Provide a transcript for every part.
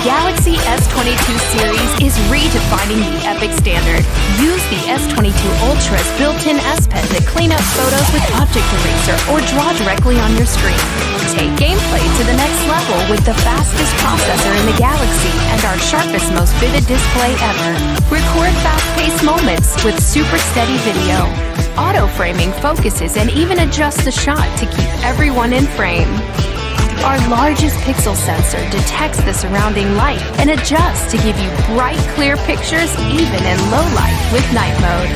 Galaxy S22 series is redefining the epic standard. Use the S22 Ultra's built-in S Pen to clean up photos with Object Eraser or draw directly on your screen. Take gameplay to the next level with the fastest processor in the Galaxy and our sharpest, most vivid display ever. Record fast-paced moments with super steady video. Auto-framing focuses and even adjusts the shot to keep everyone in frame. Our largest pixel sensor detects the surrounding light and adjusts to give you bright, clear pictures even in low light with night mode.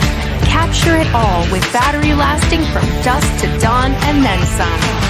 Capture it all with battery lasting from dusk to dawn and then some.